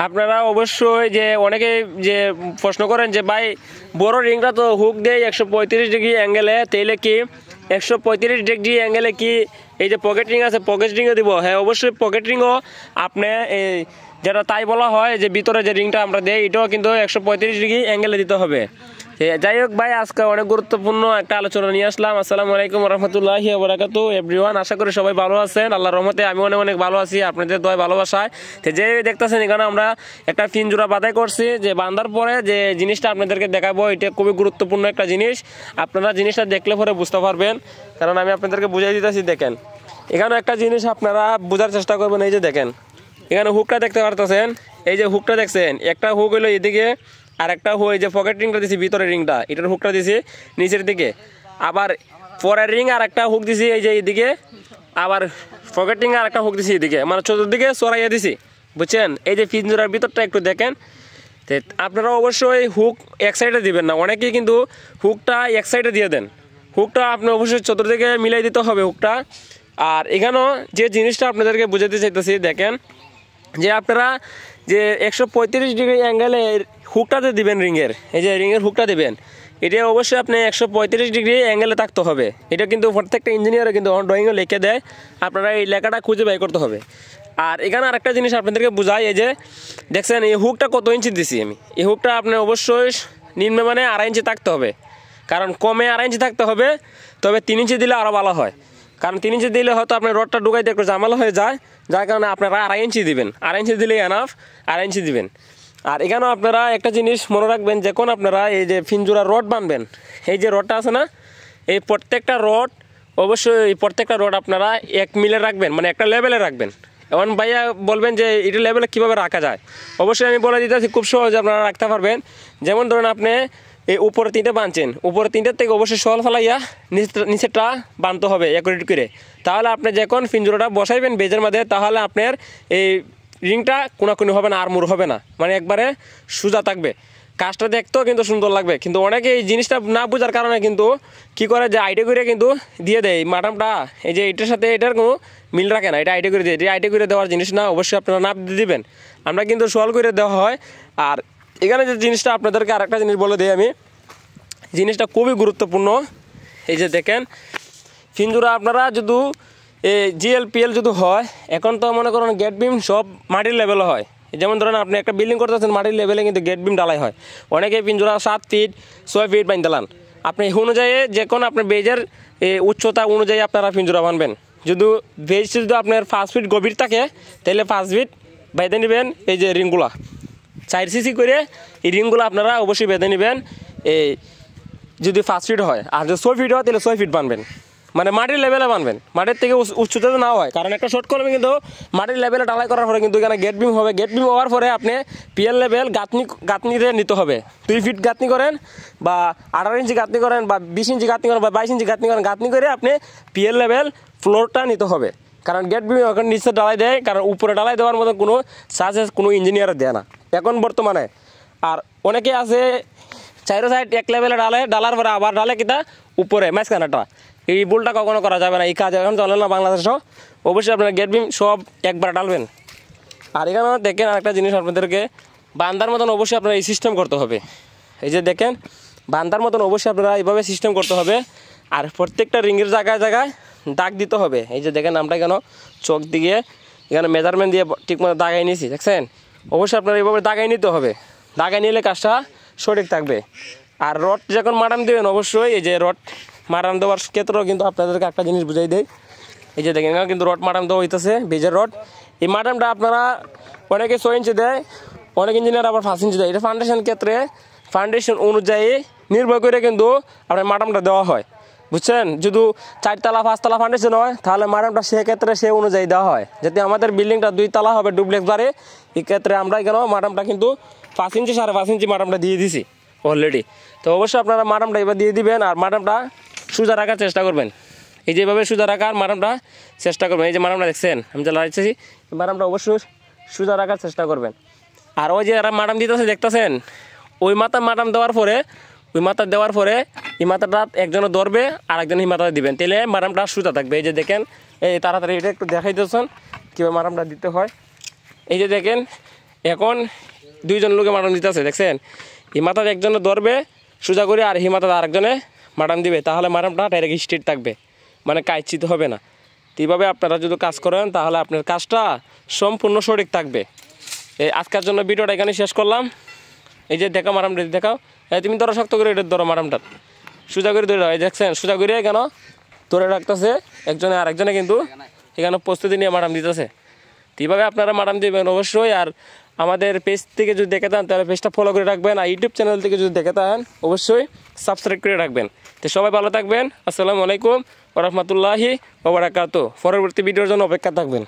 আপনারা অবশ্যই যে অনেকে যে প্রশ্ন করেন যে ভাই বড় রিংটা তো হুক দেয় 135 ডিগ্রি অ্যাঙ্গেলে, তাইলে কি 135 ডিগ্রি অ্যাঙ্গেলে কি এই যে পকেট রিং আছে পকেট রিংও দিব? হ্যাঁ অবশ্যই পকেট রিংও আপনি এই যেটা তাই বলা হয় যে ভিতরে যে রিংটা আমরা দেই এটাও কিন্তু 135 ডিগ্রি অ্যাঙ্গেলে দিতে হবে। যাই হোক ভাই, আজকে অনেক গুরুত্বপূর্ণ একটা আলোচনা নিয়ে আসলাম। আসসালামু আলাইকুম রহমতুল্লাহি ওয়া বারাকাতুহু এভরিওয়ান। আশা করি সবাই ভালো আছেন, আল্লাহর রহমতে আমি অনেক ভালো আছি, আপনাদের দোয়া ভালোবাসায়। তো যে দেখতেছেন এখানে আমরা একটা পিঞ্জুরা বাঁধাই করছি, যে বাঁধার পরে যে জিনিসটা আপনাদেরকে দেখাবো এটা খুবই গুরুত্বপূর্ণ একটা জিনিস। আপনারা জিনিসটা দেখলে পরে বুঝতে পারবেন, কারণ আমি আপনাদেরকে বুঝাই দিতেছি। দেখেন এখানে একটা জিনিস আপনারা বোঝার চেষ্টা করবেন। এই যে দেখেন এখানে হুকটা দেখতে পারতেছেন, এই যে হুকটা দেখছেন, একটা হুক হলো এদিকে আর একটা হুক এই যে পকেট রিংটা দিছি ভিতরের রিংটা, এটার হুকটা দিছি নিচের দিকে, আবার পরের রিং আর একটা হুক দিছি এই যে এইদিকে, আবার পকেট রিং আর একটা হুক দিছি এদিকে, মানে চতুর্দিকে চড়াইয়া দিছি, বুঝছেন? এই যে পিঞ্জরার ভিতরটা একটু দেখেন। আপনারা অবশ্যই হুক এক সাইডে দিবেন না, অনেকেই কিন্তু হুকটা এক সাইডে দিয়ে দেন। হুকটা আপনি অবশ্যই চতুর্দিকে মিলাই দিতে হবে হুকটা। আর এখানেও যে জিনিসটা আপনাদেরকে বুঝাতে চাইতেছি, দেখেন যে আপনারা যে 135 ডিগ্রি অ্যাঙ্গেলের হুকটাতে দিবেন রিংয়ের, এই যে রিংয়ের হুকটা দেবেন, এটা অবশ্যই আপনি 135 ডিগ্রি অ্যাঙ্গেলে থাকতে হবে। এটা কিন্তু প্রত্যেকটা ইঞ্জিনিয়ারে কিন্তু ড্রয়িংয়ে লিখে দেয়, আপনারা এই লেখাটা খুঁজে বের করতে হবে। আর এখানে আরেকটা জিনিস আপনাদেরকে বোঝাই, এই যে দেখছেন এই হুকটা কত ইঞ্চি দিছি আমি, এই হুকটা আপনি অবশ্যই নিম্ন মানে 2.5 ইঞ্চি থাকতে হবে, কারণ কমে 2.5 ইঞ্চি থাকতে হবে, তবে 3 ইঞ্চি দিলে আরও ভালো হয়। কারণ 3 ইঞ্চি দিলে হয়তো আপনার রডটা ঢুকাইতে একটু ঝামেলা হয়ে যায়, যার কারণে আপনারা 2.5 ইঞ্চি দিবেন। 2.5 ইঞ্চি দিলেই এনাফ, 2.5 ইঞ্চি দিবেন। আর এখানেও আপনারা একটা জিনিস মনে রাখবেন, যখন আপনারা এই যে পিঞ্জুরা রড বানবেন, এই যে রডটা আছে না, এই প্রত্যেকটা রড অবশ্যই এই প্রত্যেকটা রড আপনারা 1 মিলে রাখবেন, মানে একটা লেভেলে রাখবেন। এখন ভাইয়া বলবেন যে এটা লেভেলে কীভাবে রাখা যায়, অবশ্যই আমি বলে দিতেছি খুব সহজে আপনারা রাখতে পারবেন। যেমন ধরুন আপনি এই উপরে 3টে বাঁধছেন, উপরে 3টের থেকে অবশ্যই সল ফেলাইয়া নিচেরটা বাঁধতে হবে অ্যাকুরেট করে, তাহলে আপনি যখন পিঞ্জুরাটা বসাইবেন বেজের মধ্যে, তাহলে আপনার এই রিংটা কোনাকুনি হবে না, আরমুর হবে না, মানে একবারে সোজা থাকবে। কাজটা দেখতেও কিন্তু সুন্দর লাগবে। কিন্তু অনেকে এই জিনিসটা না বোঝার কারণে কিন্তু কি করে যে আইডিয়া করে কিন্তু দিয়ে দেয় মাটামটা, এই যে এটার সাথে এটার কোনো মিল রাখে না, এটা আইডিয়া করে দিয়ে, এটা আইডিয়া করে দেওয়ার জিনিস না, অবশ্যই আপনারা নাপ দিয়ে দিবেন। আমরা কিন্তু সল করে দেওয়া হয়। আর এখানে যে জিনিসটা আপনাদেরকে আরেকটা জিনিস বলে দিই আমি, জিনিসটা খুবই গুরুত্বপূর্ণ। এই যে দেখেন পিঞ্জুরা আপনারা যদি জিএলপিএল যদি হয়, এখন তো মনে করেন গেট বিম সব মাটির লেভেলে হয়। যেমন ধরেন আপনি একটা বিল্ডিং করতেছেন মাটির লেভেলে, কিন্তু গেট বিম ডালাই হয়। অনেকে পিঞ্জুরা 7 ফিট 6 ফিট বান দিলান, আপনি অনুযায়ী যে কোনো আপনার বেজের উচ্চতা অনুযায়ী আপনারা পিঞ্জুরা বানবেন। যদি বেজ যদি আপনার 5 ফিট গভীর থাকে, তাহলে 5 ফিট বেঁধে নেবেন এই যে রিংগুলা 4 সিসি করে, এই রিংগুলো আপনারা অবশ্যই বেঁধে নেবেন এই যদি 5 ফিট হয়। আর যদি 6 ফিট হয় তাহলে 6 ফিট বানবেন, মানে মাটির লেভেলে বানবেন, মাটির থেকে উচ্চতা না হয়। কারণ একটা শর্ট কলমে কিন্তু মাটির লেভেলে ঢালাই করার পরে কিন্তু এখানে গেট বিম হবে, গেট বিম হওয়ার পরে আপনি পিএল লেভেল গাঁথনিতে নিতে হবে। 2 ফিট গাঁথনি করেন বা 18 ইঞ্চি গাঁথনি করেন বা 20 ইঞ্চি গাঁথনি করেন বা 22 ইঞ্চি গাঁথনি করেন, গাঁথনি করে আপনি পিএল লেভেল ফ্লোরটা নিতে হবে। কারণ গেট বিম এখন নিচে ঢালাই দেয়, কারণ উপরে ঢালাই দেওয়ার মতো কোনো সাজেস কোনো ইঞ্জিনিয়ার দেয় না এখন বর্তমানে। আর অনেকে আছে 4 সাইড এক লেভেলে ডালার পরে আবার ডালে কিতা উপরে মাঝখানাটা, এই ভুলটা কখনো করা যাবে না। এই কাজ এখন চলে না বাংলাদেশও। অবশ্যই আপনারা গেট বিম সব একবার ডালবেন। আর এখানে দেখেন আরেকটা জিনিস আপনাদেরকে, বান্দার মতন অবশ্যই আপনারা এই সিস্টেম করতে হবে। এই যে দেখেন বান্দার মতন অবশ্যই আপনারা এইভাবে সিস্টেম করতে হবে। আর প্রত্যেকটা রিংয়ের জায়গায় জায়গায় দাগ দিতে হবে। এই যে দেখেন আমরা কেন চোখ দিয়ে এখানে মেজারমেন্ট দিয়ে ঠিকমতো দাগাই নিয়েছি, দেখছেন? অবশ্যই আপনারা এইভাবে দাগাই নিতে হবে, দাগাই নিলে কাজটা সঠিক থাকবে। আর রড যখন মাটাম দেবেন, অবশ্যই এই যে রড মাটাম দেওয়ার ক্ষেত্রেও কিন্তু আপনাদেরকে একটা জিনিস বুঝাই দেয়। এই যে দেখেন কিন্তু রড মাটাম দেওয়া হইতেছে, বেজের রড। এই মাটামটা আপনারা অনেকে 6 ইঞ্চি দেয়, অনেক ইঞ্জিনিয়ার আবার 5 ইঞ্চি দেয়। এটা ফাউন্ডেশন ক্ষেত্রে ফাউন্ডেশন অনুযায়ী নির্ভর করে কিন্তু আপনার মাটামটা দেওয়া হয়, বুঝছেন? যদি 4 তলা 5 তলা ফাউন্ডেশন হয়, তাহলে মাটামটা সেক্ষেত্রে সে অনুযায়ী দেওয়া হয়। যাতে আমাদের বিল্ডিংটা 2 তলা হবে ডুপ্লেক্স বাড়ে, এই ক্ষেত্রে আমরা কেন মাটামটা কিন্তু 5 ইঞ্চি 5.5 ইঞ্চি মাটামটা দিয়ে দিছি অলরেডি। তো অবশ্যই আপনারা মাটামটা এবার দিয়ে দিবেন। আর মাটামটা সোজা রাখার চেষ্টা করবেন, এই যেভাবে সোজা রাখার মাটামটা চেষ্টা করবেন। এই যে মাটামটা দেখছেন আমি যা লাগাইছি, মাটামটা অবশ্যই সোজা রাখার চেষ্টা করবেন। আর ওই যে এরা মাটাম দিতেছে দেখতেছেন, ওই মাথা মাটাম দেওয়ার পরে ওই মাথা দেওয়ার পরে এই মাথাটা একজনে ধরবে আর একজন এই মাথাটা দিবেন, তাহলে মাটামটা সোজা থাকবে। এই যে দেখেন এই তাড়াতাড়ি এটা একটু দেখাই দিচ্ছেন কীভাবে মাটামটা দিতে হয়। এই যে দেখেন এখন দুইজন লোকে মাটাম দিতেছে দেখছেন, এই মাথা একজনে ধরবে সোজা করে আর এই মাথা আরেকজনে মাটাম দিবে, তাহলে মাটামটা ডাইরেক্ট স্ট্রেট থাকবে, মানে কাইচিত হবে না। তো এইভাবে আপনারা যদি কাজ করেন তাহলে আপনার কাজটা সম্পূর্ণ সঠিক থাকবে। এই আজকের জন্য ভিডিওটা এখানে শেষ করলাম। এই যে দেখাও মারামটা দেখাও, তুমি ধরো শক্ত করে এটা ধরো মারামটা সোজা করে ধরে এই দেখছেন সোজা করে কেন ধরে রাখতেছে একজনে, আর একজনে কিন্তু এখানে প্রস্তুতি নিয়ে মারাম দিতেছে। তো এইভাবে আপনারা মারাম দিবেন অবশ্যই। আর আমাদের পেজ থেকে যদি দেখে থাকেন তাহলে পেজটা ফলো করে রাখবেন, আর ইউটিউব চ্যানেল থেকে যদি দেখে থাকেন অবশ্যই সাবস্ক্রাইব করে রাখবেন। তো সবাই ভালো থাকবেন। আসসালামু আলাইকুম ওয়া রাহমাতুল্লাহি ওয়া বারাকাতুহু। পরবর্তী ভিডিওর জন্য অপেক্ষা থাকবেন।